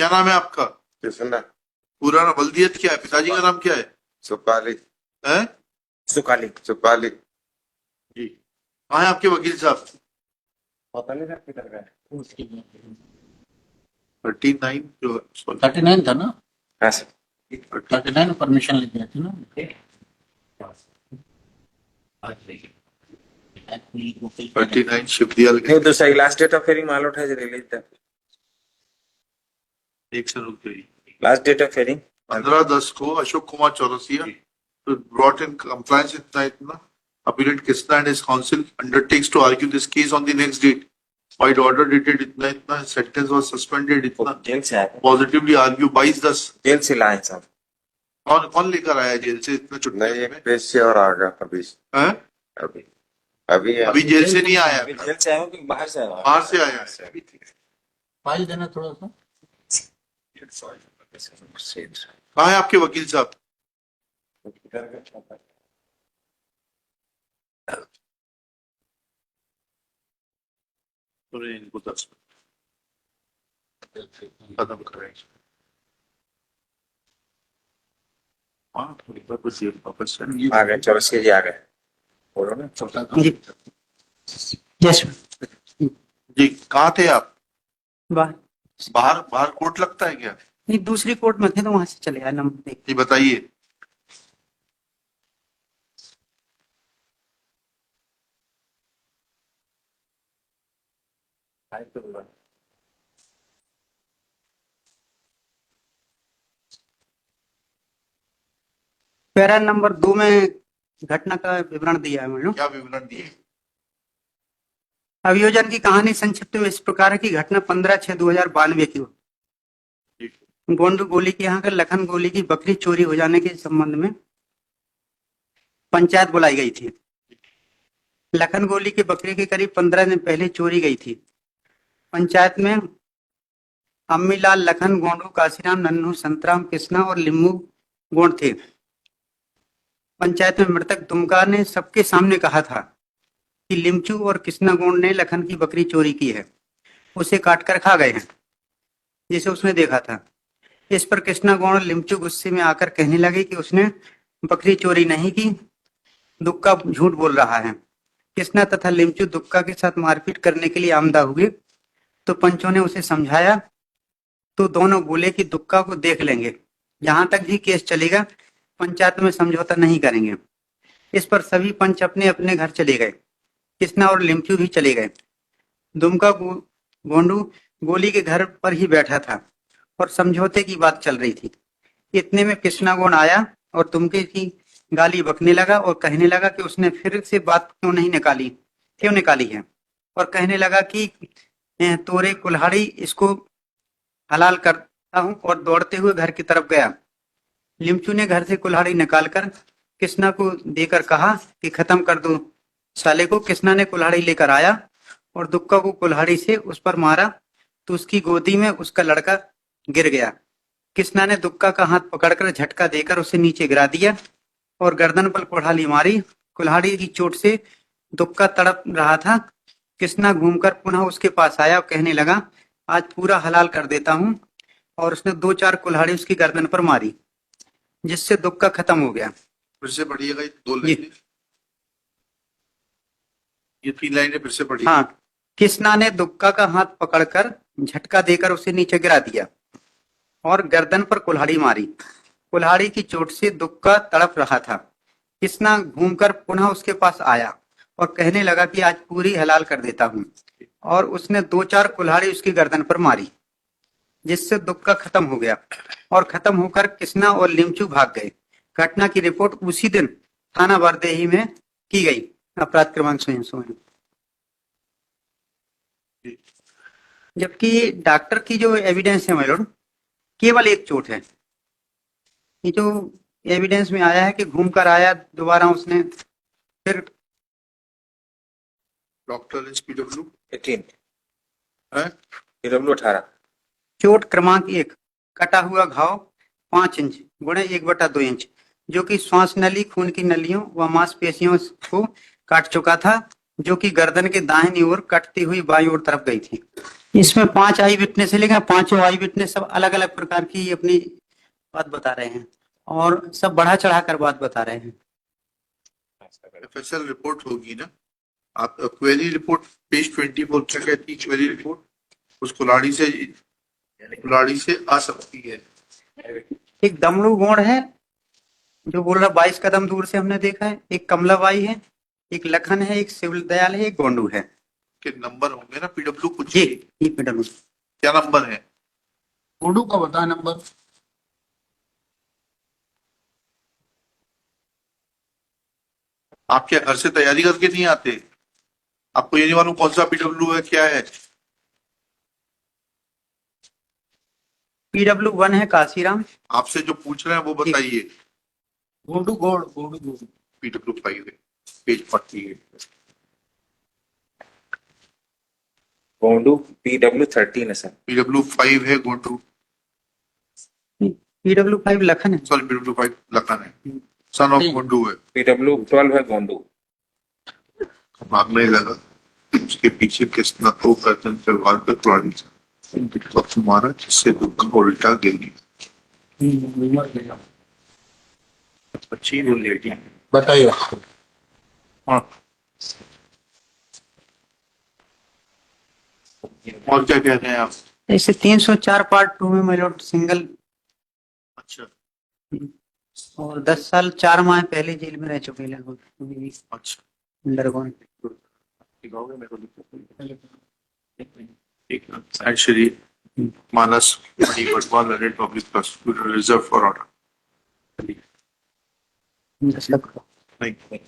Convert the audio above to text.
क्या नाम है आपका? किसना? पूरा नाम बल्दियत क्या है? पिताजी का नाम क्या है? सुकाली। हैं? सुकाली। सुकाली। जी, कहाँ है आपके वकील साहब? पता नहीं किधर गए। 39 जो 39 था ना, हाँ सर। 39 परमिशन ले दिया था ना। Actually, 39 शिवदियाल नहीं दूसरा लास्ट डेट ऑफ हियरिंग माल उठा रिलीज द एक से रुक गई। लास्ट डेट ऑफ हियरिंग 15/10 को Ashok Kumar Chaurasia brought in compliance इतना appealant Krishna and his counsel undertakes to argue this case on the next date. By the order dated इतना sentence was suspended इतना jail से आया। positively argue 22/10। जेल से लाए साहब। कौन कौन लेकर आया जेल से इतना छुट्टी नहीं, में? एक पेश से और आ गया अभी। हैं? अभी अभी अभी जेल से नहीं आया, अभी जेल से आया हूँ कि बाहर से आया हूँ? बाहर से आया है। फाइल देना थोड़ा सा। कहाँ है आपके वकील साहब? तो इनको 10 खत्म करें। हाँ, थोड़ी बार बस ये वापस से आ गए चौरसिया जी आ गए। बोलो ना। छोटा जी यस जी, कहाँ थे आप? बाहर बाहर बाहर कोर्ट लगता है क्या? नहीं, दूसरी कोर्ट में थे तो वहां से चले आए नंबर देख। जी बताइए। पैरा नंबर 2 में घटना का विवरण दिया है मैडम। क्या विवरण दिए? अभियोजन की कहानी संक्षिप्त में इस प्रकार है कि घटना 15/6/2092 की गोंडू गोली के यहाँ कर लखन गोली की बकरी चोरी हो जाने के संबंध में पंचायत बुलाई गई थी। लखन गोली की बकरी के करीब 15 दिन पहले चोरी गई थी। पंचायत में अम्मीलाल, लखन, गोंडू, काशीराम, नन्नू, संतराम, कृष्णा और लिम्बू गोंड थे। पंचायत में मृतक दुमका ने सबके सामने कहा था कि लिमचू और कृष्णा गोंड ने लखन की बकरी चोरी की है, उसे काटकर खा गए हैं, जिसे उसने देखा था। इस पर कृष्णा गोंड और लिमचू गुस्से में आकर कहने लगे कि उसने बकरी चोरी नहीं की, दुक्का झूठ बोल रहा है। कृष्णा तथा लिमचू दुक्का के साथ मारपीट करने के लिए आमदा हुए तो पंचों ने उसे समझाया तो दोनों बोले कि दुक्का को देख लेंगे, जहां तक भी केस चलेगा पंचायत में समझौता नहीं करेंगे। इस पर सभी पंच अपने अपने घर चले गए। कृष्णा और लिमचू भी चले गए। दुमका गोंडू गोली के घर पर ही बैठा था और समझौते की बात चल रही थी। इतने में कृष्णा गोंड आया और दुमके की गाली बकने लगा और कहने लगा कि उसने फिर से बात क्यों निकाली है, और कहने लगा कि तोरे कुल्हाड़ी इसको हलाल करता हूं, और दौड़ते हुए घर की तरफ गया। लिमचू ने घर से कुल्हाड़ी निकालकर कृष्णा को देकर कहा कि खत्म कर दो साले को। कृष्णा ने कुल्हाड़ी लेकर आया और दुक्का को कुल्हाड़ी से उस पर मारा तो उसकी गोदी में उसका लड़का गिर गया। कृष्णा ने दुक्का का हाथ पकड़कर झटका देकर उसे नीचे गिरा दिया और गर्दन पर कुल्हाड़ी मारी। कुल्हाड़ी की चोट से दुक्का तड़प रहा था। कृष्णा घूमकर पुनः उसके पास आया और कहने लगा, आज पूरा हलाल कर देता हूं, और उसने 2-4 कुल्हाड़ी उसकी गर्दन पर मारी, जिससे दुक्का खत्म हो गया। फिर से पढ़िएगा ये 2 लाइनें, ये 3 लाइनें फिर से पढ़िए। हाँ, कृष्णा ने दुक्का का हाथ पकड़कर झटका देकर उसे नीचे गिरा दिया और गर्दन पर कुल्हाड़ी मारी। कुल्हाड़ी की चोट से दुक्का तड़प रहा था। कृष्णा घूमकर पुनः उसके पास आया और कहने लगा कि आज पूरी हलाल कर देता हूं, और उसने 2-4 कुल्हाड़ी उसकी गर्दन पर मारी, जिससे दुक्का खत्म हो गया, और खत्म होकर कृष्णा और लिमचू भाग गए। घटना की रिपोर्ट उसी दिन थाना बरदेही में की गई। अपराध क्रमांक स्वयं। जबकि डॉक्टर की जो एविडेंस है मेलोड, केवल एक चोट है। ये जो एविडेंस में आया है कि घूमकर आया, दोबारा उसने फिर डॉक्टर एसपीडब्ल्यू 18 है PW 18 चोट क्रमांक 1, कटा हुआ घाव 5 इंच गुणे 1/2 इंच, जो कि श्वास नली, खून की नलियों व मांसपेशियों को काट चुका था, जो कि गर्दन के दाहिनी ओर कटती हुई बाईं ओर तरफ गई थी। इसमें 5 आई विटनेस है, लेकिन 5 आई विटनेस सब अलग अलग प्रकार की अपनी बात बता रहे हैं और सब बढ़ा चढ़ा कर बात बता रहे हैं। FSL रिपोर्ट होगी ना, आप क्वेरी रिपोर्ट पेज 24 क्या कहती है क्वेरी रिपोर्ट, उस कुल्हाड़ी से आ सकती है। एक दमड़ू गोंड है जो बोल रहा 22 कदम दूर से हमने देखा है, एक कमलाबाई है, एक लखन है, एक शिव दयाल है, एक गोंडू है। के नंबर होंगे ना, PW कुछ ये पीडब्ल्यू क्या नंबर है? गोडू का बता नंबर। आप क्या घर से तैयारी करके नहीं आते? आपको ये नहीं मालूम कौन सा PW है क्या है? PW1 है काशीराम। आपसे जो पूछ रहे हैं वो बताइए। गोडू गोड। PW5 है, पेज 48। गोंडू PW13 है सर। PW5 है गोंडू, PW5 लखन है। सॉरी PW5 लखन है, सन ऑफ गोंडू है। PW12 है गोंडू। भागने लगा, उसके पीछे किसना तो गर्दन से वार कर कुल्हाड़ी से वक्त मारा, जिससे दुख उल्टा गिर गया। अच्छी वो लेडी। बताइए। हाँ, और क्या कह रहे हैं आप? ऐसे 304 पार्ट 2 में मेलोड सिंगल अच्छा और 10 साल 4 माह पहले जेल में रह चुके लगभग। अच्छा, undergone. and Shri Manas Mani Badwal, Learned Public Prosecutor, reserved for order. दस लाख। Thank you.